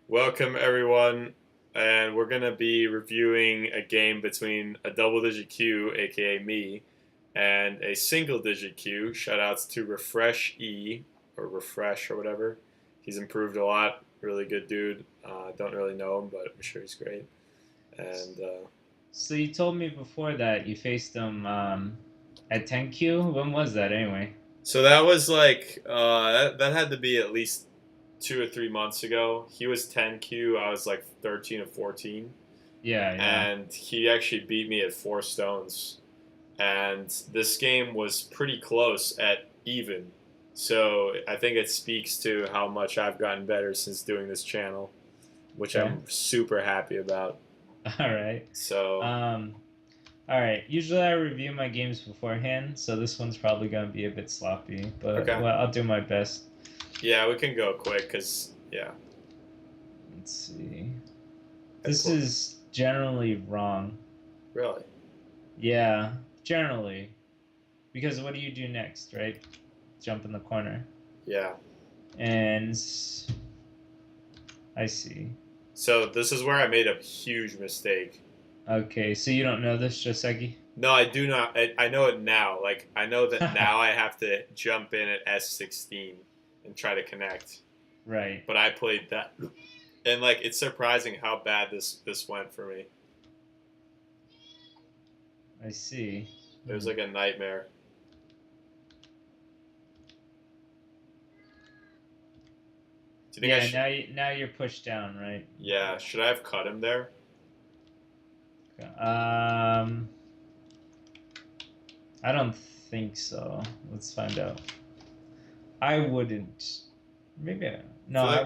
Welcome, everyone, and we're going to be reviewing a game between a double-digit Q, aka me, and a single-digit Q. Shoutouts to Refresh E, or Refresh, or whatever. He's improved a lot. Really good dude. Don't really know him, but I'm sure he's great. And So you told me before that you faced him at 10Q. When was that anyway? so that was like that had to be at least 2 or 3 months ago. He was 10Q. I was like 13 or 14, Yeah, yeah. and he actually beat me at 4 stones. And this game was pretty close at even. So I think it speaks to how much I've gotten better since doing this channel, which Okay. I'm super happy about. All right. So Um, all right. Usually I review my games beforehand, so this one's probably gonna be a bit sloppy, but okay, well, I'll do my best. yeah, we can go quick because yeah, Let's see. and This is generally wrong. really, Yeah, generally. Because what do you do next, right? Jump in the corner. yeah. And I see. So this is where I made a huge mistake. Okay, so you don't know this, Joseki? No, I do not. I know it now. Like I know that now I have to jump in at S16 and try to connect. Right. But I played that, and like it's surprising how bad this went for me. I see. It was Hmm. like a nightmare. Do you think I Yeah, should? now you're pushed down, right? Yeah, should I have cut him there? Okay. I don't think so. Let's find out. I wouldn't. Maybe I no. feel like.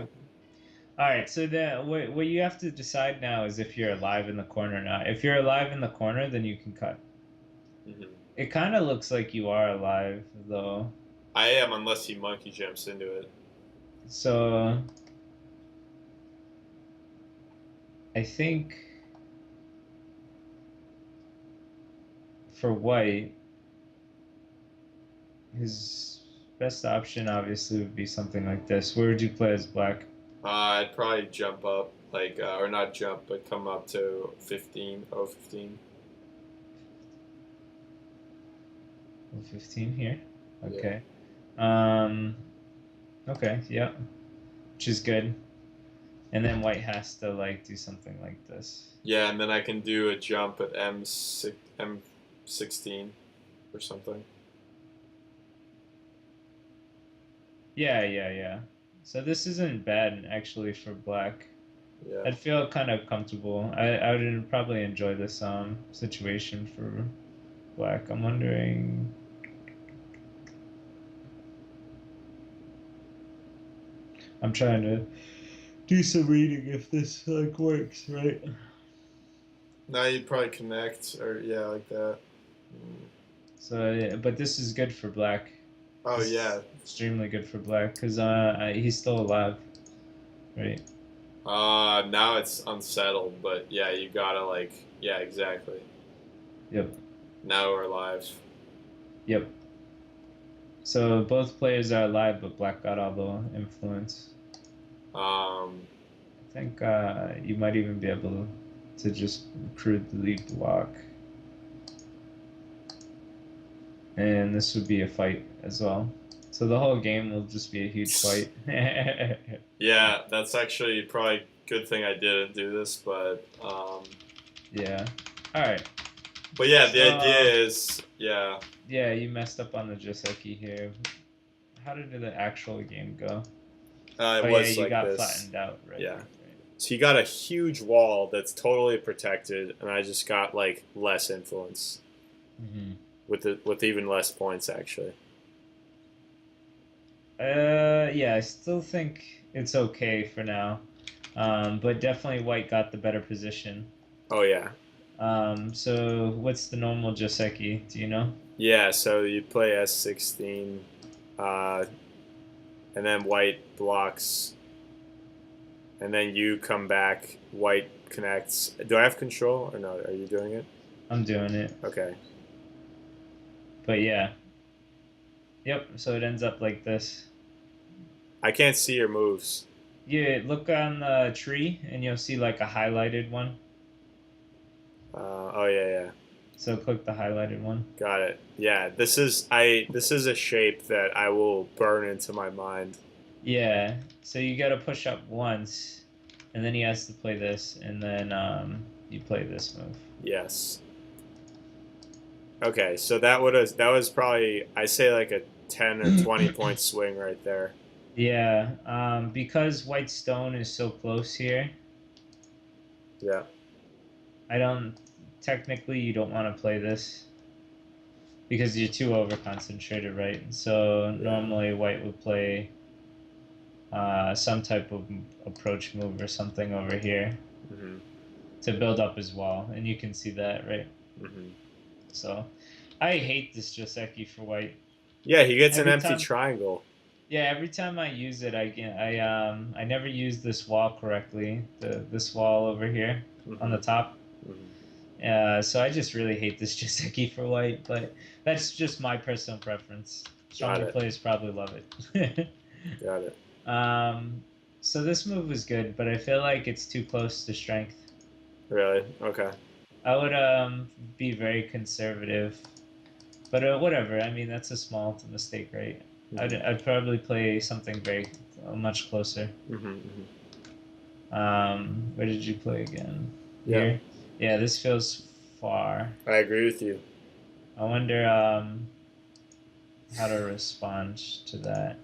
All right. So then, what you have to decide now is if you're alive in the corner or not. If you're alive in the corner, then you can cut. Mhm. It kind of looks like you are alive, though. I am unless he monkey jumps into it. So I think for white, his best option obviously would be something like this. Where would you play as black? I'd probably jump up, like, or not jump, but come up to 15, 15. 15 here. Yeah. Okay. Um, okay, yeah, which is good. And then white has to like do something like this. Yeah, and then I can do a jump at M16 or something. Yeah, yeah, yeah. So this isn't bad actually for black. Yeah. I'd feel kind of comfortable. I would probably enjoy this situation for black. I'm wondering. I'm trying to do some reading if this like works, right? Now you'd probably connect, or yeah, like that. Mm. So, yeah, but this is good for black. Oh This is yeah. extremely good for black because he's still alive, right? Now it's unsettled, but yeah, you gotta like, yeah, exactly. Yep, Now we're alive. yep. So both players are alive, but black got all the influence. Um, I think you might even be able to just crudely block, and this would be a fight as well. So the whole game will just be a huge fight. yeah, that's actually probably a good thing I didn't do this, Yeah. All right. but yeah, the idea So is, yeah, yeah, you messed up on the Joseki here. How did the actual game go? it Oh yeah, was you like got this. flattened out. Right, Yeah. right, right. So you got a huge wall that's totally protected, and I just got like less influence with even less points actually. Yeah, I still think it's okay for now. But definitely white got the better position. Oh yeah, So what's the normal Joseki? Do you know? yeah. So you play S16, uh, and then white blocks, and then you come back. White connects. Do I have control or no? Are you doing it? I'm doing it. Okay. But yeah. Yep, so it ends up like this. I can't see your moves. You look on the tree and you'll see like a highlighted one. Oh yeah, yeah. So click the highlighted one. Got it. Yeah, this is a shape that I will burn into my mind. Yeah. So you got to push up once, and then he has to play this, and then you play this move. Yes. Okay, so that was probably I say like a 10 or 20 point swing right there. Yeah. Because white stone is so close here, Yeah. I don't. Technically, you don't want to play this because you're too over concentrated, right? So Yeah. normally white would play some type of approach move or something over here Mhm. to build up his wall, and you can see that, right? Mhm. So I hate this Joseki for white. Yeah, he gets an Every empty time, triangle. yeah, every time I use it, I never use this wall correctly. This wall over here on the Mhm. top. Mhm. So I just really hate this Joseki for white, but that's just my personal preference. Got Stronger it. players probably love it. Got it. um, so this move was good, but I feel like it's too close to strength. Really? Okay. I would be very conservative, but whatever. I mean, that's a small mistake, right? Mhm. I'd probably play something very much closer. Mhm. Mhm. Where did you play again? Yeah, Here? Yeah, this feels far. I agree with you. I wonder how to respond to that.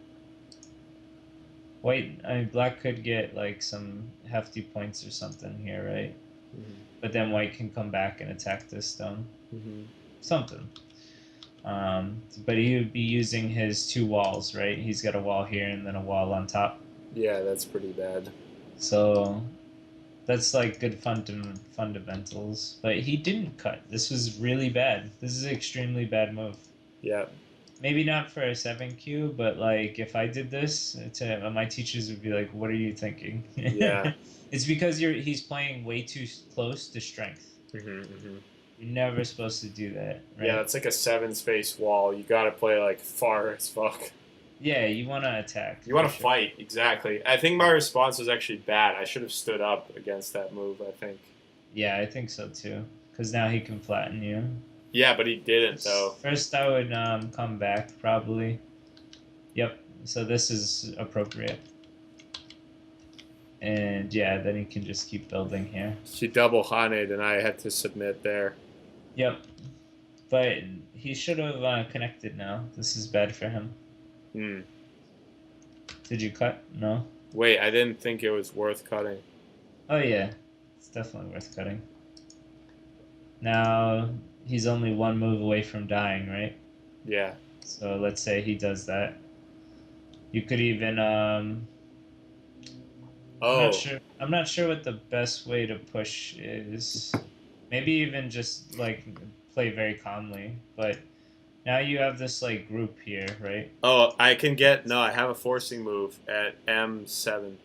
White, I mean, black could get like some hefty points or something here, right? Mhm. But then white can come back and attack this stone. Mhm. Something. But he would be using his two walls, right? He's got a wall here and then a wall on top. Yeah, that's pretty bad. So that's like good fundamentals. But he didn't cut. This was really bad. This is an extremely bad move. Yeah. Maybe not for a 7Q, but like if I did this, my teachers would be like, "What are you thinking?" Yeah. It's because he's playing way too close to strength. Mhm. Mhm. You're never supposed to do that, Yeah, right? it's like a seven space wall. You got to play like far as fuck. Yeah, you want to attack You for want to sure. fight, exactly. I think my response was actually bad. I should have stood up against that move, I think. Yeah, I think so too. Because now he can flatten you. Yeah, but he didn't, though. First, I would come back probably. Yep. So this is appropriate, and yeah, then he can just keep building here. She double haned, and I had to submit there. Yep. But he should have connected now. This is bad for him. Hmm. Did you cut? No. Wait, I didn't think it was worth cutting. Oh yeah, it's definitely worth cutting. Now he's only one move away from dying, right? Yeah. So let's say he does that. You could even Oh. I'm not sure what the best way to push is. Maybe even just like play very calmly. But now you have this like group here, right? Oh, I can get. No, I have a forcing move at M7.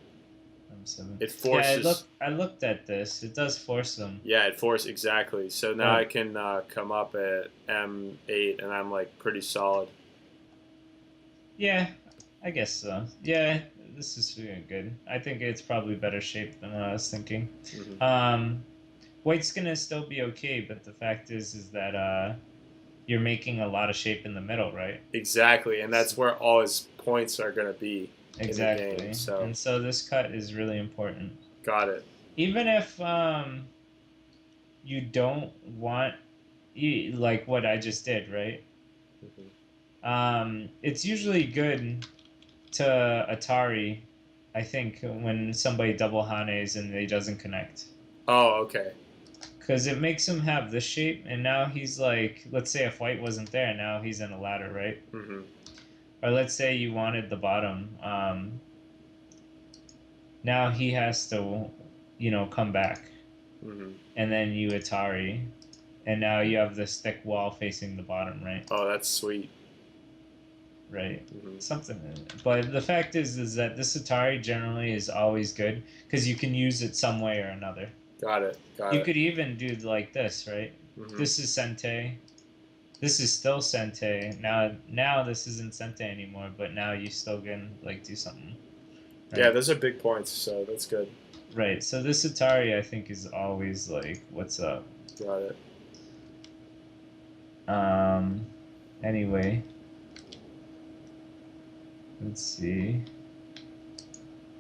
M7. It Yeah, forces. I looked at this. It does force them. Yeah, it forces exactly. So now I But can come up at M8, and I'm like pretty solid. yeah, I guess so. Yeah, this is feeling good. I think it's probably better shape than what I was thinking. Hmm. Um, White's gonna still be okay, but the fact is that you're making a lot of shape in the middle, right? Exactly, and that's where all his points are going to be in the game. Exactly. So, And so this cut is really important. got it. Even if you don't want like what I just did, right? Hmm. It's usually good to Atari, I think, when somebody double Hanes and he doesn't connect. Oh, okay. Because it makes him have this shape, and now he's like, let's say if white wasn't there, now he's in a ladder, right? Hmm. Or let's say you wanted the bottom. Now he has to, come back, Hmm. and then you Atari, and now you have this thick wall facing the bottom, right? Oh, that's sweet. Right. Hmm. Something. But the fact is that this Atari generally is always good because you can use it some way or another. Got it. Got You it. could even do like this, right? Hmm. This is Sente. This is still Sente. Now this isn't Sente anymore, but now you still can like do something. Yeah, right? those are big points, so that's good. Right. So this Atari, I think, is always like, what's up? Got it. Um. Anyway, let's see.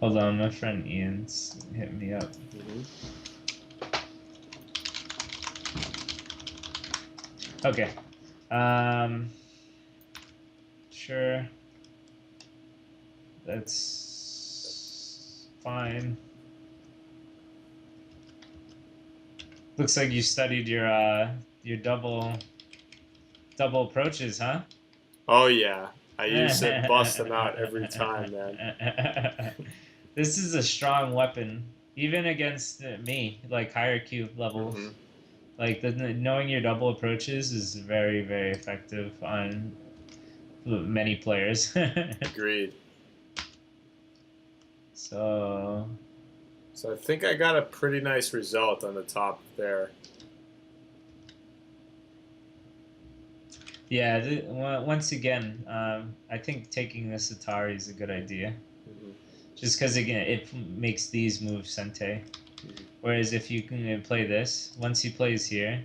Hold on, my friend Ian's hit me up. Hmm. Okay. Um. Sure. That's fine. Looks like you studied your double approaches, huh? Oh yeah, I used to bust This them out every time, man. is a strong weapon, even against me, like higher cube Hmm. levels. Like knowing your double approaches is very, very effective on many players. Agreed. So So I think I got a pretty nice result on the top there. yeah, once again, I think taking this Atari is a good idea. Hmm. Just because again, it makes these moves sente. Hmm. Whereas if you can play this, once he plays here,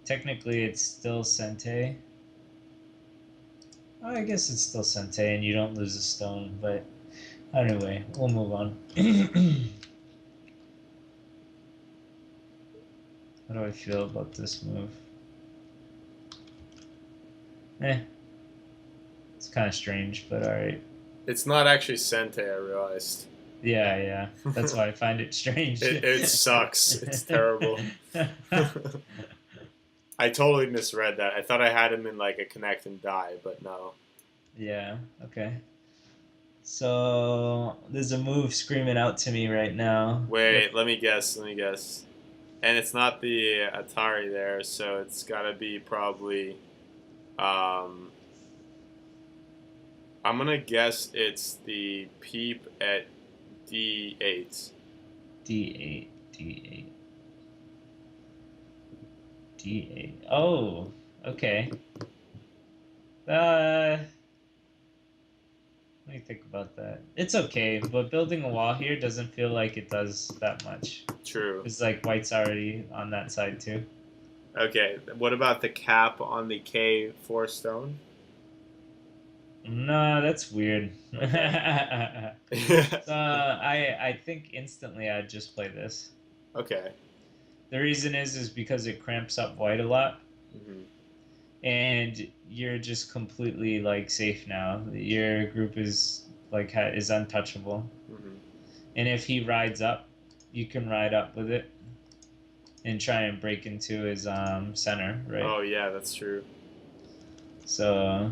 technically it's still sente. Oh, I guess it's still sente, and you don't lose a stone. But anyway, we'll move on. How do I feel about this move? Eh, it's kind of strange, but all right. It's not actually Sente, I realized. Yeah, yeah. That's why I find it strange. It sucks. It's terrible. I totally misread that. I thought I had him in like a connect and die, but no. Yeah, okay. So there's a move screaming out to me right now. What? Wait, let me guess. Let me guess. And it's not the Atari there, so it's got to be probably. Um, I'm gonna guess it's the peep at D8. D8, D8, D8. Oh, okay. Let me think about that. It's okay, but building a wall here doesn't feel like it does that much. True. It's like white's already on that side too. Okay. What about the cap on the K4 stone? No, that's weird. Okay. So I think instantly I'd just play this. Okay. The reason is because it cramps up white a lot, Hmm. and you're just completely like safe now. Your group is like is untouchable, Hmm. and if he rides up, you can ride up with it and try and break into his center, right? Oh yeah, that's true. So,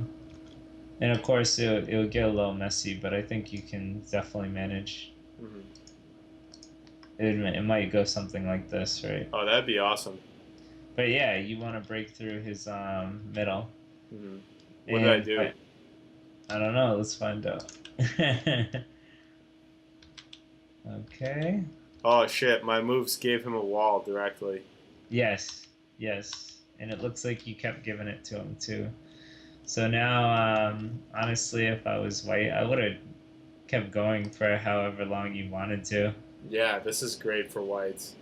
and of course it'll get a little messy, but I think you can definitely manage. Hmm. It might go something like this, right? Oh, that'd be awesome. But yeah, you want to break through his middle, Hmm. What did I and do? I don't know. Let's find out. Okay. Oh shit, my moves gave him a wall directly. Yes, yes, and it looks like you kept giving it to him too. So now, honestly, if I was white, I would have kept going for however long you wanted to. Yeah, this is great for whites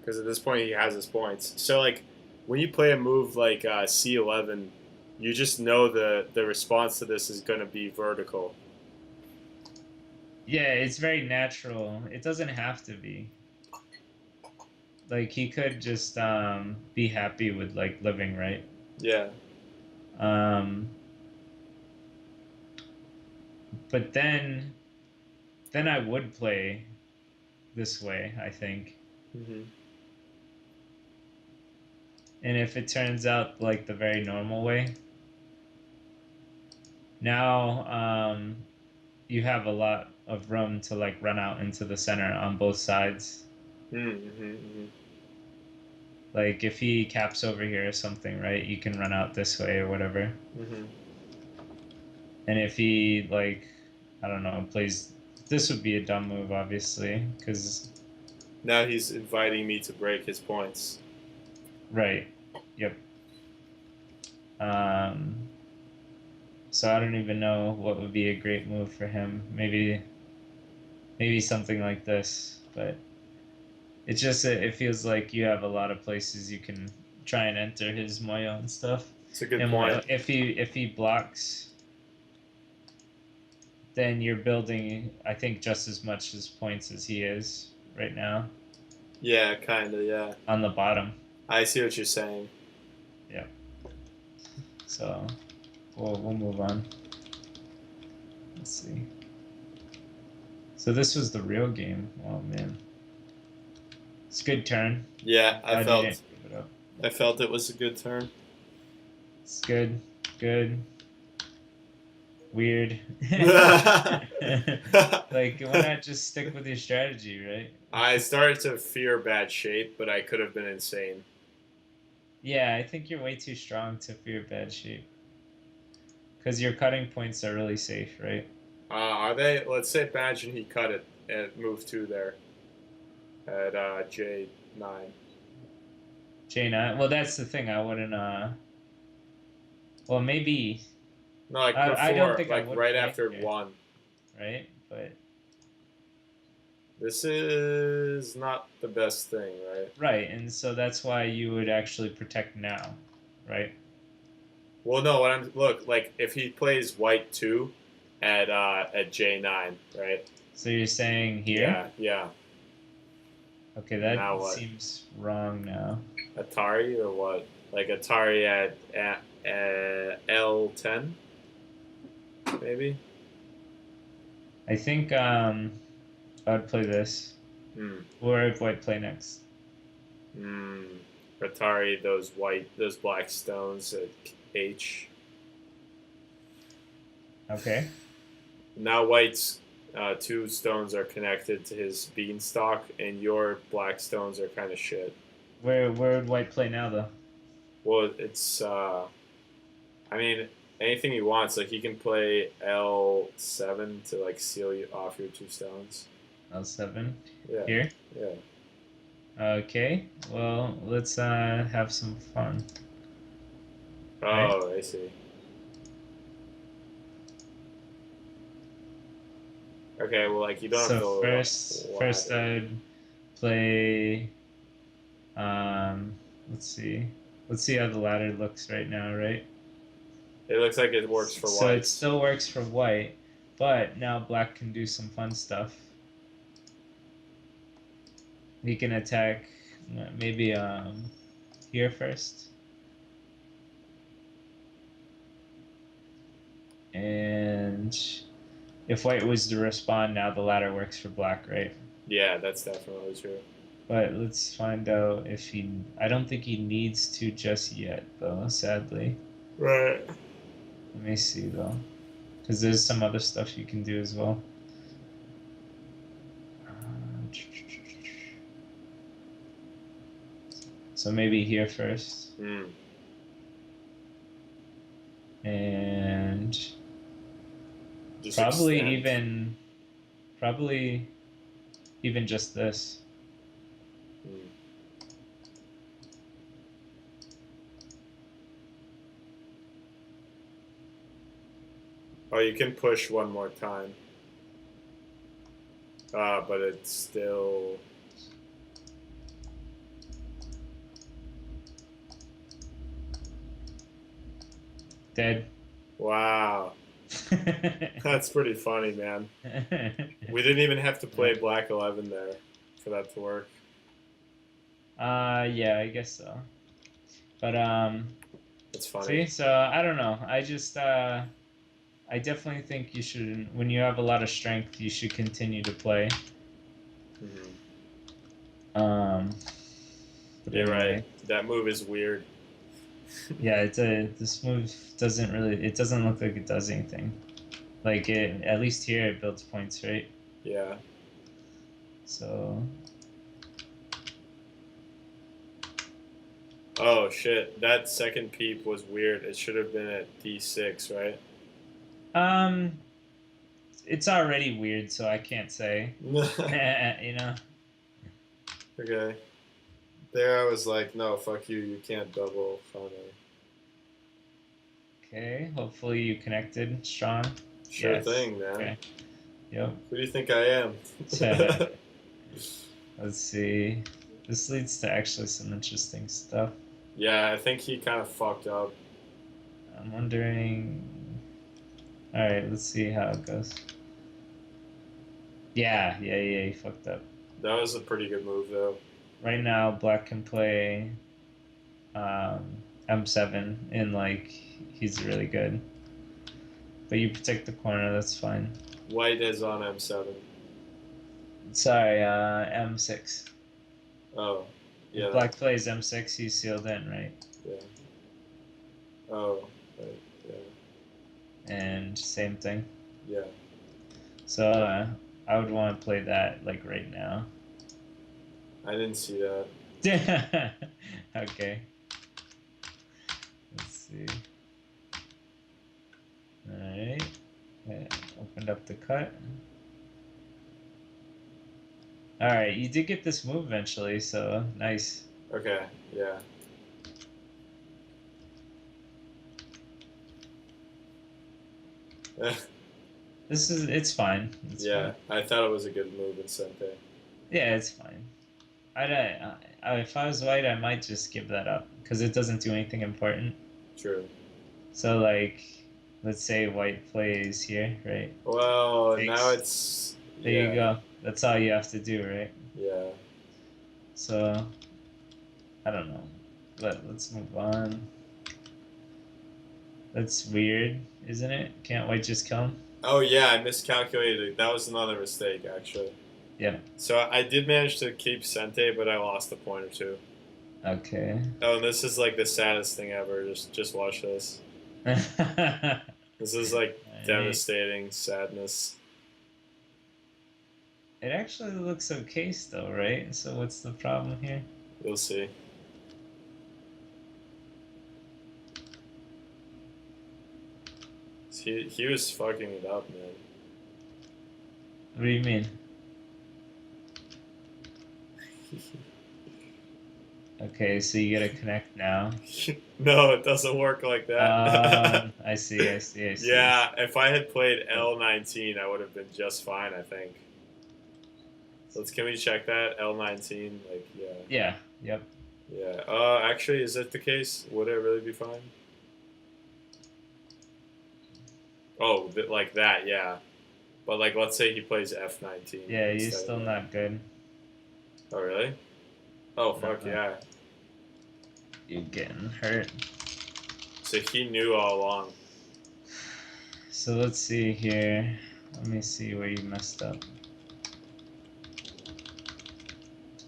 because at this point he has his points. So like, when you play a move like C11, you just know the response to this is going to be vertical. Yeah, it's very natural. It doesn't have to be. Like he could just be happy with like living, right? Yeah. Um, but then I would play this way, I think. Hmm. And if it turns out like the very normal way, now you have a lot of room to like run out into the center on both sides. Mm-hmm. Like if he caps over here or something, right? You can run out this way or whatever. Hmm. And if he like, I don't know, plays this would be a dumb move, obviously, because Now he's inviting me to break his points. right, yep. Um, so I don't even know what would be a great move for him. Maybe Maybe something like this, but it's just it feels like you have a lot of places you can try and enter his Moyo and stuff. It's a good And point. if he blocks, then you're building, I think, just as much as points as he is right now Yeah, kind of. Yeah, on the bottom. I see what you're saying. Yeah. So we'll move on. Let's see. So this was the real game. Oh man, it's a good turn. Yeah, Glad you didn't give it up. I felt it was a good turn. It's good. Good. Weird. Like, why not just stick with your strategy, right? I started to fear bad shape, but I could have been insane. Yeah, I think you're way too strong to fear bad shape. Because your cutting points are really safe, right? Are they? Let's say imagine he cut it at move 2 there at J9. J9. Well, that's the thing. I wouldn't. Well, maybe. No, like I don't before, think I like would right play after here, 1. right? But This is not the best thing, right? right, and so that's why you would actually protect now, right? Well, no. Look like if he plays white 2 at J9, right? So you're saying here? Yeah, yeah. Okay, Now that what? seems wrong now. Atari or what? Like Atari at L10, maybe. I think I'd play this. Hmm. Or if White play next. Hmm. Atari those black stones at H. Okay. Now white's 2 stones are connected to his beanstalk, and your black stones are kind of shit. Where would White play now though? Well, it's I mean anything he wants. Like he can play L7 to like seal you off your 2 stones. L7. Yeah, Here? yeah. Okay. Well, let's have some fun. Right? Oh, I see. Okay, well, like you don't have So to first I'd play let's see. Let's see how the ladder looks right now, right? It looks like it works for So it white. still works for White, but now Black can do some fun stuff. He can attack maybe here first. And if White was to respond, now the ladder works for Black, right? Yeah, that's definitely true. But let's find out if he... I don't think he needs to just yet, though, sadly. Right. Let me see, though. Because there's some other stuff you can do as well. So maybe here first. Mm. And Just probably extend. even just this. Mm. Oh, you can push one more time. But it's still... Dead. Wow. That's pretty funny, man. We didn't even have to play Black 11 there for that to work. Yeah, I guess so. But It's funny. see, so I don't know. I definitely think you should, when you have a lot of strength, you should continue to play. Mm-hmm. You're right. That move is weird. Yeah, this move doesn't really, it doesn't look like it does anything. Like at least here it builds points, right? Yeah. So. Oh shit! That second peep was weird. It should have been at D6, right? It's already weird, so I can't say. You know. Okay. There, I was like, no, fuck you. You can't double Fane. Okay. Hopefully you connected strong. Sure Yes. thing, man. Okay. Yep. Who do you think I am? Let's see. This leads to actually some interesting stuff. Yeah, I think he kind of fucked up. I'm wondering. Alright, let's see how it goes. Yeah, he fucked up. That was a pretty good move, though. Right now, black can play M7, and like he's really good. But you protect the corner, that's fine. White is on M7. Sorry, M6. Oh, yeah. If black plays M6, he's sealed in, right? Yeah. Oh, right. Yeah. And same thing. Yeah. So I would want to play that like right now. I didn't see that. Okay. Let's see. Alright. Yeah, opened up the cut. Alright, you did get this move eventually, so nice. Okay, yeah. It's fine. It's yeah, fine. I thought it was a good move in Sente. Yeah, it's fine. If I was white, I might just give that up because it doesn't do anything important. True. So like, let's say white plays here, right? Well, Takes. now it's... There you go. That's all you have to do, right? Yeah. So, I don't know. Let's move on. That's weird, isn't it? Can't white just kill him? Oh, yeah, I miscalculated. That was another mistake, actually. Yeah. So I did manage to keep Sente, but I lost a point or two. Okay. Oh, and this is like the saddest thing ever. Just watch this. This is like devastating sadness. It actually looks okay still, right? So what's the problem here? We'll see. He was fucking it up, man. What do you mean? Okay, so you gotta connect now. No, it doesn't work like that. I see. Yeah, if I had played L19, I would have been just fine, I think. Can we check that? L19, like, yeah. Yeah, yep. Yeah. Actually, is that the case? Would it really be fine? Oh, like that, yeah. But, like, let's say he plays F19. Yeah, he's still not good. Oh, really? Oh, fuck yeah. You're getting hurt. So he knew all along. So let's see here. Let me see where you messed up.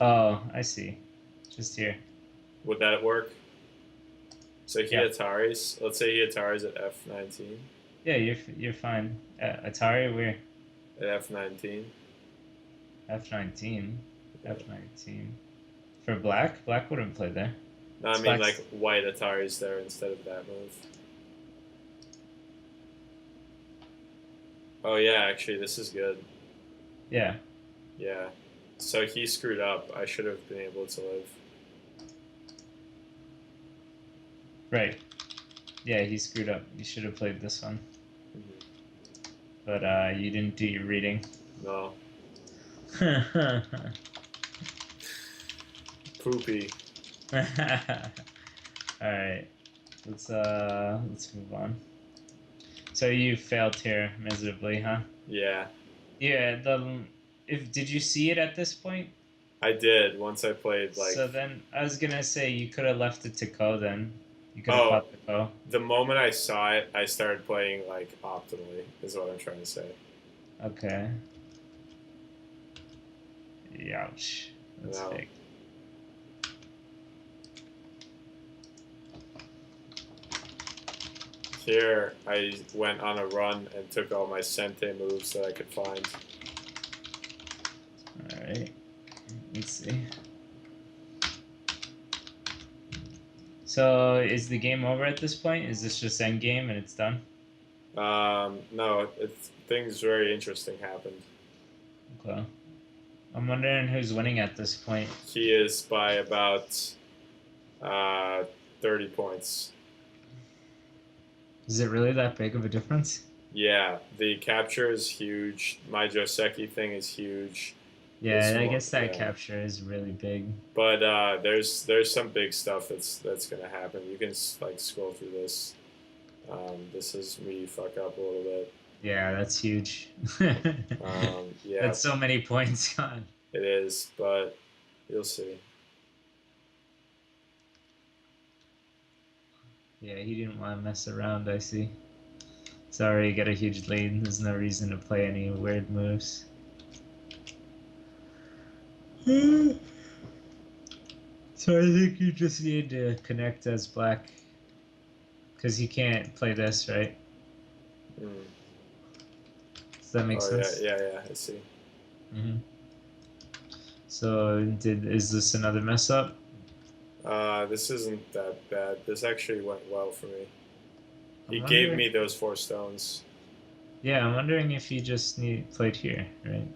Oh, I see. Just here. Would that work? So he Yeah. Ataris. Let's say he Ataris at F19. Yeah, you're fine. Atari, where? At F19. F19. F19. For black? Black wouldn't play there. No, I mean like white Atari's there instead of that move. Oh yeah, actually this is good. Yeah. Yeah. So he screwed up. I should have been able to live. Right. Yeah, he screwed up. You should have played this one. Mm-hmm. But you didn't do your reading. No. Poopy. Alright. Let's move on. So you failed here miserably, huh? Yeah. Yeah, did you see it at this point? I did once I played like. So then I was gonna say you could have left it to Ko then. You could have popped the Ko. The moment I saw it, I started playing like optimally. Is what I'm trying to say. Okay. Ouch. That's fake. Here, I went on a run and took all my Sente moves that I could find. Alright. Let's see. So, is the game over at this point? Is this just end game and it's done? No, things very interesting happened. Okay. I'm wondering who's winning at this point. He is by about 30 points. Is it really that big of a difference? Yeah, the capture is huge. My Joseki thing is huge. This Yeah, I one, guess that yeah. capture is really big. But there's some big stuff that's gonna happen. You can like scroll through this. This is me fuck up a little bit. Yeah, that's huge. Yeah, That's so many points gone. it is, but you'll see. Yeah, he didn't want to mess around, I see. Sorry, you got a huge lead. There's no reason to play any weird moves. So I think you just need to connect as black. Because you can't play this, right? Mm. Does that make Oh yeah, sense? yeah. I see. Mm-hmm. So is this another mess up? This isn't that bad. This actually went well for me. I'm He gave wondering. me those 4 stones. Yeah, I'm wondering if you just played here, right?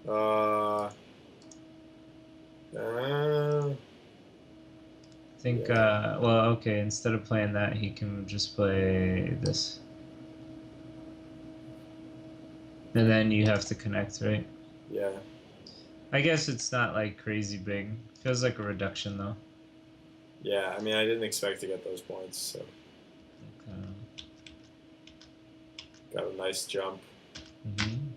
Uh, uh I think. yeah, Well, okay. Instead of playing that, he can just play this, and then you have to connect, right? yeah. I guess it's not like crazy big. Feels like a reduction though. Yeah, I mean, I didn't expect to get those points, so Okay. got a nice jump. Mm-hmm.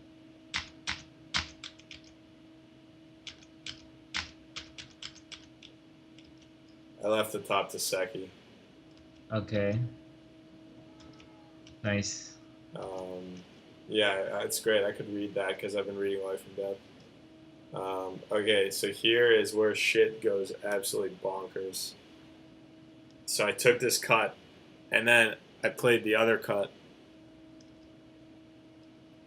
I left the top to Seki. Okay. Nice. Um, yeah, it's great. I could read that because I've been reading Life and Death. Okay, so here is where shit goes absolutely bonkers. So I took this cut, and then I played the other cut,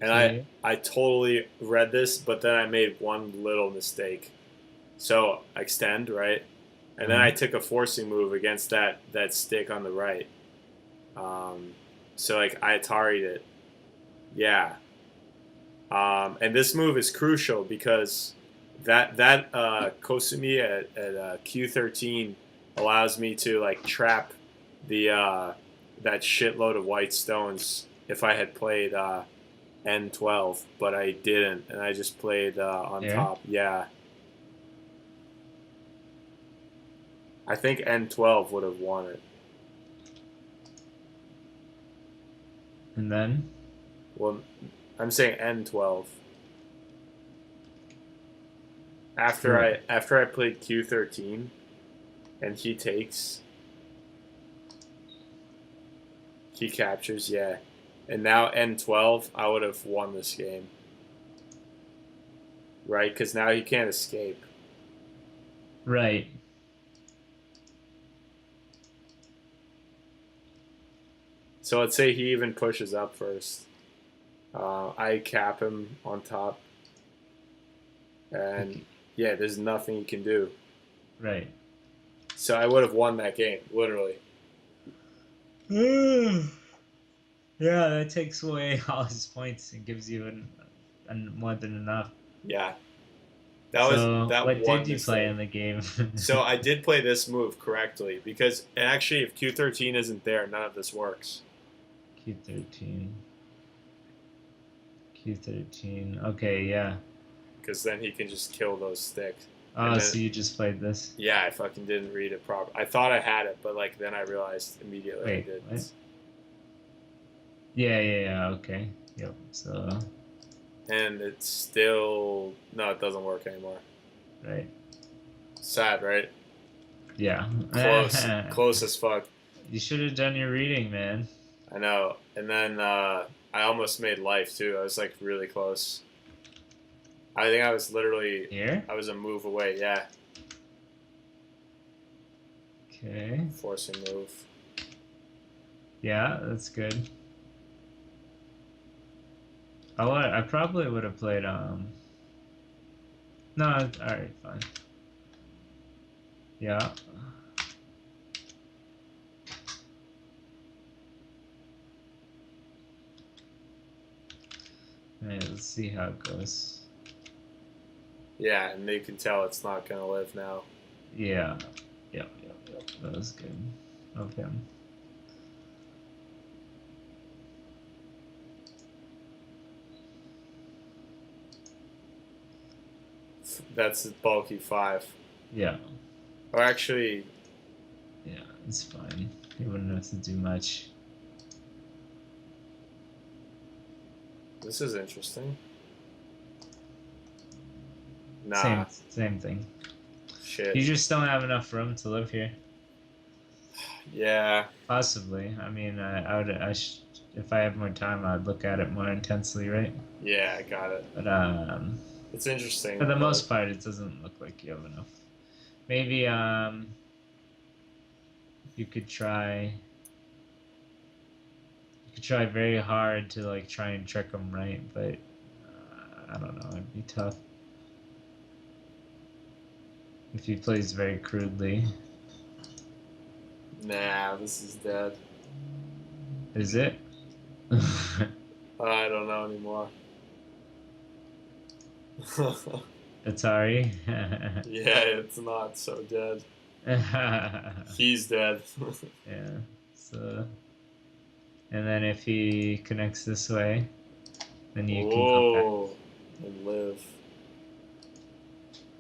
and Okay. I totally read this, but then I made one little mistake. So I extend right, and then Uh-huh. I took a forcing move against that stick on the right. Um, so like I Atari'd it, yeah. And this move is crucial because that Kosumi at Q13 allows me to like trap the that shitload of white stones if I had played N12, but I didn't, and I just played on There. top. Yeah, I think N12 would have won it. And then. Well, I'm saying N12. After I played Q13 and he takes, he captures, yeah. And now N12, I would have won this game. Right? Because now he can't escape. Right. So let's say he even pushes up first. I cap him on top. And yeah, there's nothing he can do. Right. So I would have won that game, literally. Yeah, that takes away all his points and gives you more than enough. Yeah. That was So, that what one did you play mistake. in the game? So I did play this move correctly because actually, if Q13 isn't there, none of this works. Q13. Q13. Okay, yeah. Because then he can just kill those sticks. Oh, And then, so you just played this? yeah, I fucking didn't read it properly. I thought I had it, but like then I realized immediately I Wait, didn't. what? Yeah, okay. Yep, so... And it's still it doesn't work anymore. Right. Sad, right? Yeah. Close as fuck. You should have done your reading, man. I know. And then I almost made life too. I was like really close. I think I was literally Here? I was a move away. Yeah, Okay. forcing move. Yeah, that's good. I probably would have played, No, alright, fine. Yeah. Alright, let's see how it goes. Yeah, and you can tell it's not gonna live now. Yeah. Yep. That was good. Of him. That's bulky 5. Yeah. Or actually, Yeah, it's fine. You wouldn't have to do much. this is interesting. Nah, Same thing. shit. You just don't have enough room to live here. Yeah, Possibly. I mean, if I had more time, I'd look at it more intensely, right? yeah, I got it. But It's interesting. for the but most part, it doesn't look like you have enough. Maybe you could try. You could try very hard to like try and trick him, right? But I don't know. It'd be tough if he plays very crudely. Nah, this is dead. Is it? I don't know anymore. Atari. Yeah, it's not so dead. He's dead. Yeah. So, and then if he connects this way, then you can come back. Whoa, and live.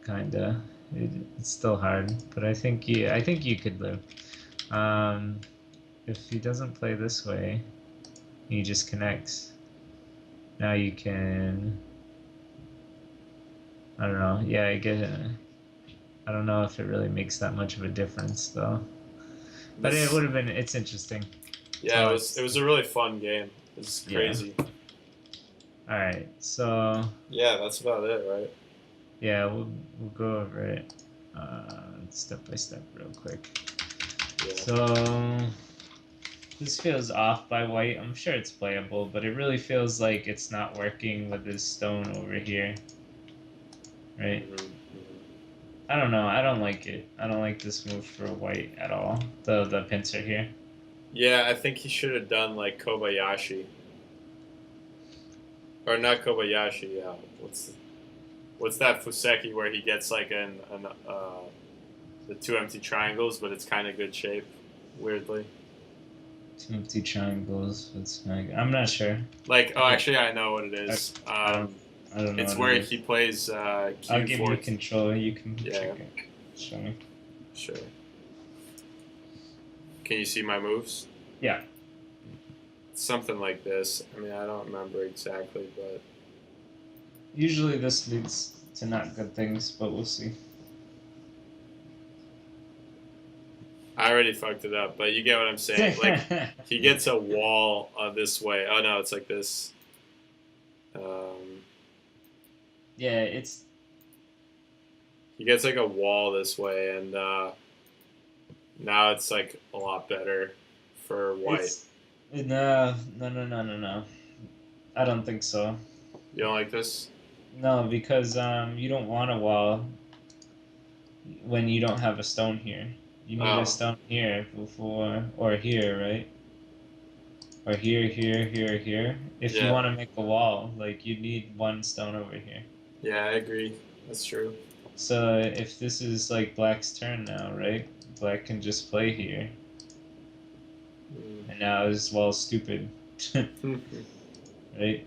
Kinda. It's still hard, but I think you could live. If he doesn't play this way, he just connects. Now you can. I don't know. Yeah, I get it. I don't know if it really makes that much of a difference though. But it would have been. It's interesting. Yeah, So it was a really fun game. It's crazy. Yeah. All right. So Yeah, that's about it, right? yeah, we'll go over it step by step real quick. Yeah. So this feels off by white. I'm sure it's playable, but it really feels like it's not working with this stone over here. Right? Mm-hmm. I don't know. I don't like it. I don't like this move for white at all. The pincer here. Yeah, I think he should have done like Kobayashi. Or not Kobayashi, yeah. What's that Fuseki where he gets like the 2 empty triangles, but it's kind of good shape, weirdly. 2 empty triangles. I'm not sure. Like, oh, actually, I know what it is. I don't know. It's what where it is. he plays Q4. I'll give you control. You can Yeah. check it. Show me. Sure. Can you see my moves? Yeah. Something like this. I mean, I don't remember exactly, but Usually this leads to not good things, but we'll see. I already fucked it up. But you get what I'm saying. Like, he gets a wall this way. Oh no, it's like this. Yeah, it's. He gets like a wall this way, and now it's like a lot better for white. No. I don't think so. You don't like this? No, because you don't want a wall when you don't have a stone here. You need a stone here before, or here, right? Or here. If you want to make a wall, like you need one stone over here. Yeah, I agree. That's true. So if this is like black's turn now, right? Black can just play here. And now is well stupid. Right?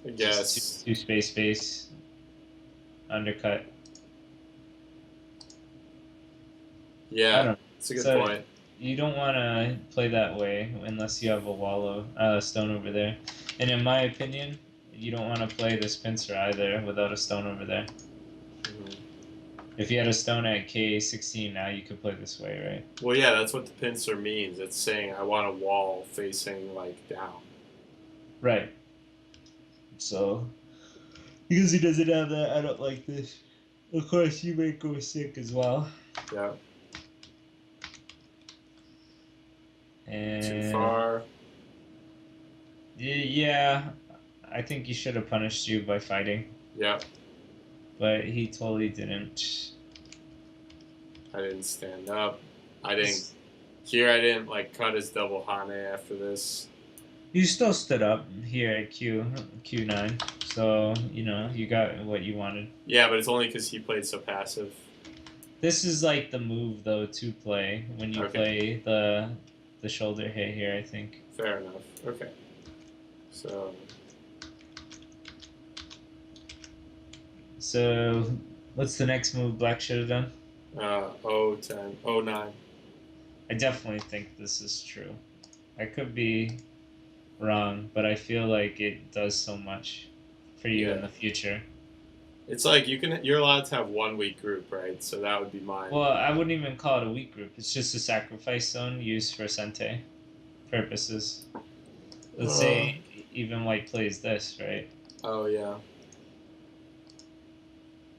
I guess. Just two space, undercut. Yeah, it's a good point. You don't want to play that way unless you have a wall of stone over there. And in my opinion, you don't want to play this pincer either without a stone over there. Mm-hmm. If you had a stone at K16 now, you could play this way, right? Well, yeah, that's what the pincer means. It's saying I want a wall facing like down. Right. So, because he doesn't have that, I don't like this. Of course, you might go sick as well. Yeah. And too far. Yeah, I think he should have punished you by fighting. Yeah. But he totally didn't. I didn't stand up. I didn't like cut his double Hane after this. You still stood up here at Q9, so you got what you wanted. Yeah, but it's only because he played so passive. This is like the move though to play when you play the shoulder hit here, I think. Fair enough. Okay. So What's the next move Black should have done? 010, 09. I definitely think this is true. I could be wrong, but I feel like it does so much for you in Yeah. the future. It's like you're allowed to have one weak group, right? So that would be mine. Well, I wouldn't even call it a weak group. It's just a sacrifice zone used for Sente purposes. Let's Uh, say even white plays this, right? oh yeah.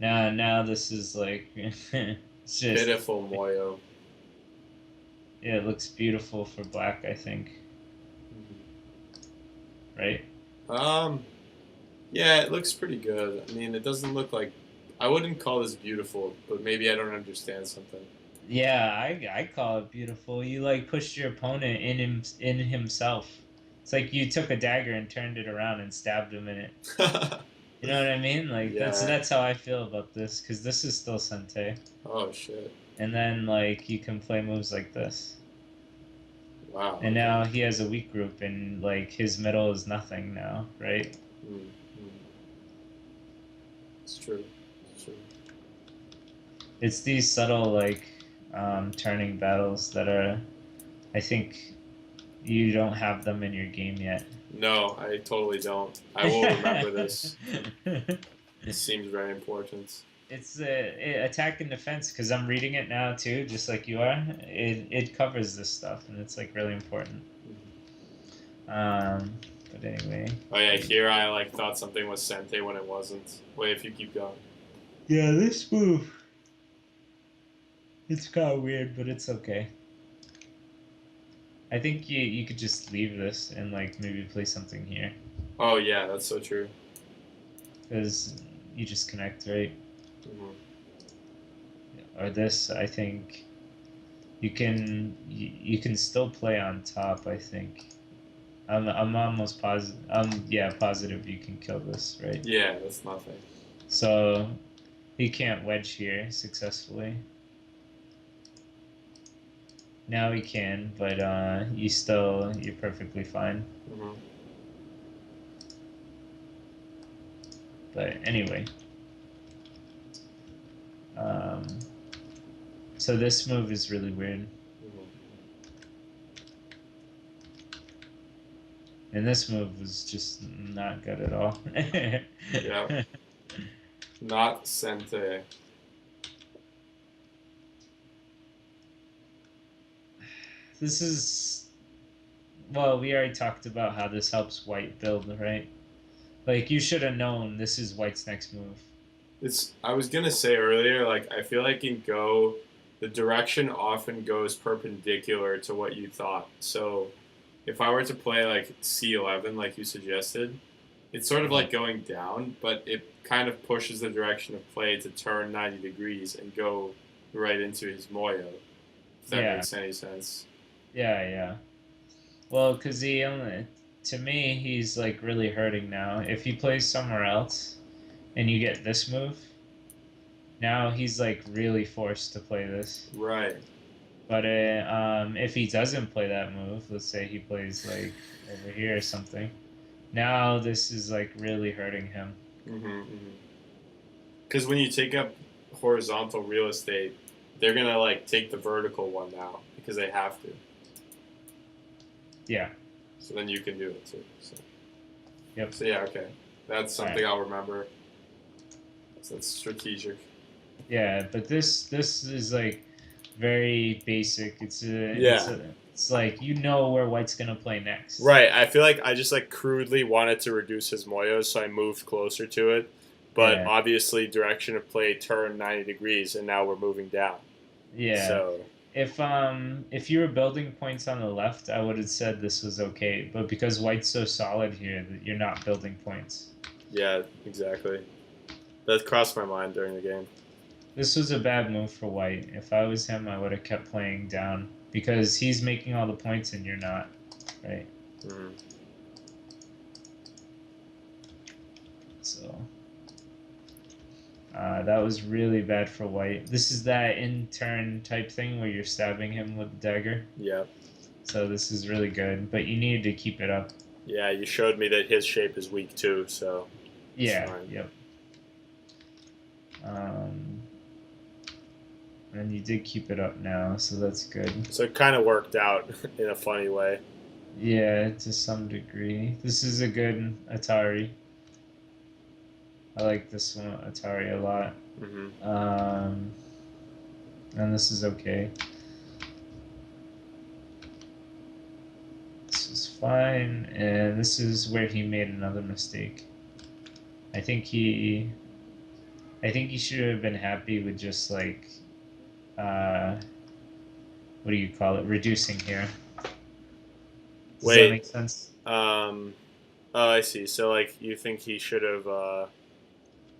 Now this is like it's just Pitiful Moyo. yeah, it looks beautiful for black, I think, right? Um, yeah, it looks pretty good. I mean, it doesn't look like I wouldn't call this beautiful, but maybe I don't understand something. Yeah, I call it beautiful. You like pushed your opponent in himself. It's like you took a dagger and turned it around and stabbed him in it. You know what I mean? Like Yeah. that's how I feel about this because this is still Sente, Oh shit. and then like you can play moves like this, Wow. and Okay. now he has a weak group and like his middle is nothing now, right? Mm, mm. It's true. It's true. It's these subtle like turning battles that are, I think, you don't have them in your game yet. No, I totally don't. I will remember this. It seems very important. It's attack and defense because I'm reading it now too, just like you are. It covers this stuff and it's like really important. Um, but anyway. Oh yeah, here I like thought something was Sente when it wasn't. Wait, if you keep going. Yeah, this move. It's kind of weird, but it's okay. I think you could just leave this and like maybe play something here Oh yeah, that's so true. because you just connect, right? Hmm. Or this, I think you can still play on top. I think I'm almost positive. Yeah, positive you can kill this, right? Yeah, that's nothing. So he can't wedge here successfully. Now he can, but you're perfectly fine. Hmm. But anyway, um, so this move is really weird, Hmm. and this move was just not good at all. Yeah, not Sente. This is well, we already talked about how this helps white build, right? Like you should have known this is white's next move. It's. I was gonna say earlier, like I feel like in Go, the direction often goes perpendicular to what you thought. So, if I were to play like C11, like you suggested, it's sort of Uh-huh. like going down, but it kind of pushes the direction of play to turn 90 degrees and go right into his Moyo. If that Yeah, makes any sense. yeah. Well, because he only, to me, he's like really hurting now. If he plays somewhere else and you get this move, now he's like really forced to play this. Right. But if he doesn't play that move, let's say he plays like over here or something, now this is like really hurting him. Because when you take up horizontal real estate, they're gonna like take the vertical one now because they have to. Yeah. So then you can do it too. So, Yep. so yeah, okay. That's All something right. I'll remember. So that's strategic. Yeah, but this is like very basic. Yeah. It's like you know where White's gonna play next. Right. I feel like I just like crudely wanted to reduce his moyos, so I moved closer to it. But Yeah, obviously, direction of play turned 90 degrees, and now we're moving down. yeah. So If you were building points on the left, I would have said this was okay. But because White's so solid here, that you're not building points. yeah, exactly. That crossed my mind during the game. This was a bad move for White. If I was him, I would have kept playing down because he's making all the points and you're not, right? Mm-hmm. So that was really bad for White. This is that in turn type thing where you're stabbing him with the dagger. Yeah. So this is really good, but you need to keep it up. Yeah, you showed me that his shape is weak too, so it's Yeah. fine. Yep. Um, and you did keep it up now, so that's good. So it kind of worked out in a funny way. Yeah, to some degree. This is a good Atari. I like this one Atari a lot. Mm-hmm. And this is okay. This is fine, and this is where he made another mistake. I think he should have been happy with just like, what do you call it? Reducing here. Does that make sense? Oh, I see. So like, you think he should have?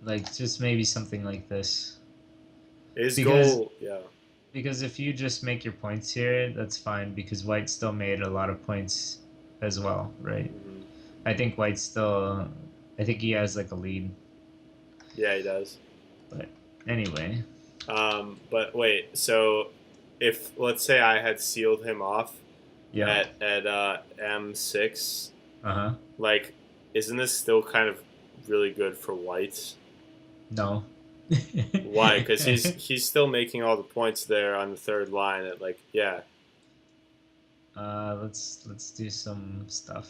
Like just maybe something like this. His Because goal, yeah. because if you just make your points here, that's fine because White still made a lot of points as well, right? Mm-hmm. I think White's still. I think he has like a lead. Yeah, he does. But anyway. But wait. So, if let's say I had sealed him off Yeah. at M6, Uh-huh. like, isn't this still kind of really good for White? No. Why? Because he's still making all the points there on the third line. At like, yeah. Let's do some stuff.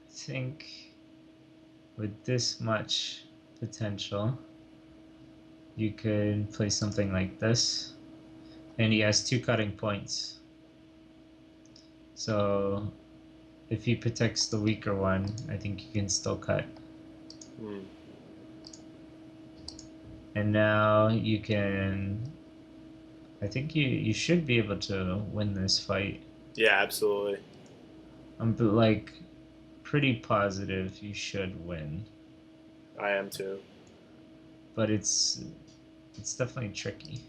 I think with this much potential, you could play something like this. And he has 2 cutting points. So if he protects the weaker one, I think you can still cut. Hmm. And now you can. I think you should be able to win this fight. Yeah, absolutely. I'm like pretty positive you should win. I am too. But it's definitely tricky.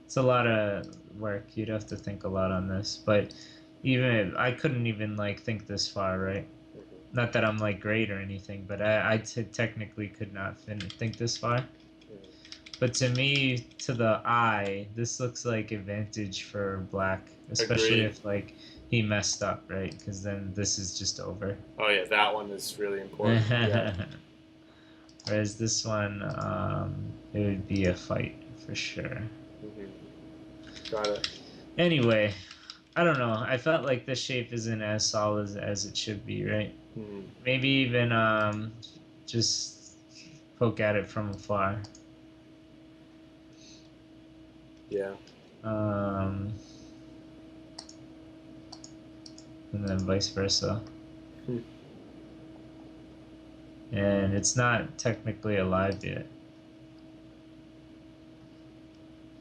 It's a lot of work. You'd have to think a lot on this, but even I couldn't even like think this far, right? Mm-hmm. Not that I'm like great or anything, but I technically could not think this far. Mm-hmm. But to me, to the eye, this looks like advantage for Black, especially Agreed. if like he messed up, right? Because then this is just over. Oh yeah, that one is really important. Yeah. Whereas this one, it would be a fight for sure. Mm-hmm. Got it. Anyway, I don't know. I felt like this shape isn't as solid as it should be, right? Mm-hmm. Maybe even just poke at it from afar. Yeah. And then vice versa. Hmm. And it's not technically alive yet.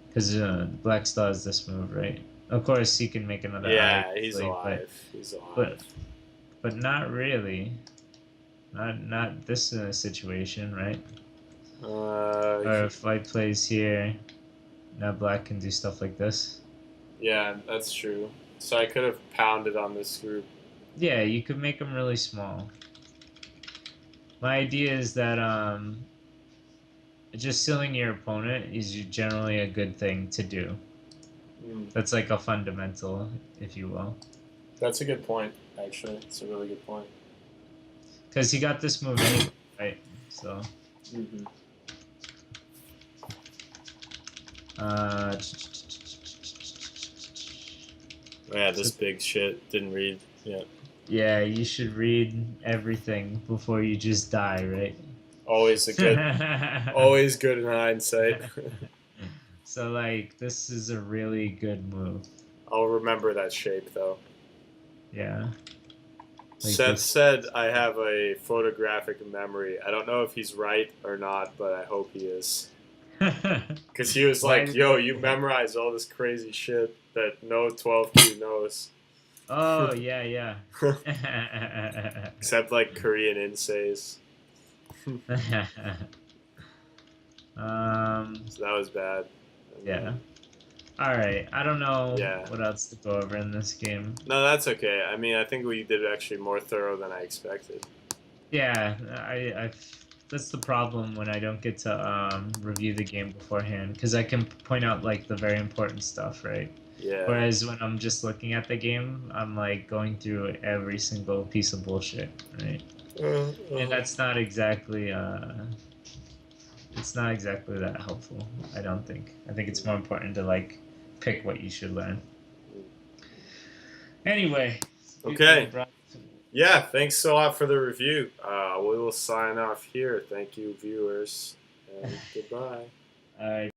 Because Black still has this move, right? Of course, he can make another Yeah, eye, he's like, alive. He's alive. but not really. Not this situation, right? Or if White plays here, now Black can do stuff like this. Yeah, that's true. So I could have pounded on this group. Yeah, you could make them really small. My idea is that just sealing your opponent is generally a good thing to do. Mm. That's like a fundamental, if you will. That's a good point, actually. It's a really good point. Because he got this move anyway, right? So. Mm-hmm. Yeah, this big shit. Didn't read. Yeah. Yeah, you should read everything before you just die, right? Always a good. Always good in hindsight. So, like, this is a really good move. I'll remember that shape, though. Yeah. Like Seth said I have a photographic memory. I don't know if he's right or not, but I hope he is. Because he was like, yo, you memorize all this crazy shit that no 12Q knows. Oh, yeah. Except, like, Korean insays. So that was bad. Yeah. Alright, I don't know what else to go over in this game. No, that's okay. I mean, I think we did actually more thorough than I expected. Yeah, that's the problem when I don't get to review the game beforehand, because I can point out like the very important stuff, right? Yeah. Whereas when I'm just looking at the game, I'm like going through every single piece of bullshit, right? And that's not exactly it's not exactly that helpful, I don't think. I think it's more important to like pick what you should learn. Anyway, Okay. bro. Yeah, thanks a lot for the review. We will sign off here. Thank you, viewers, and goodbye.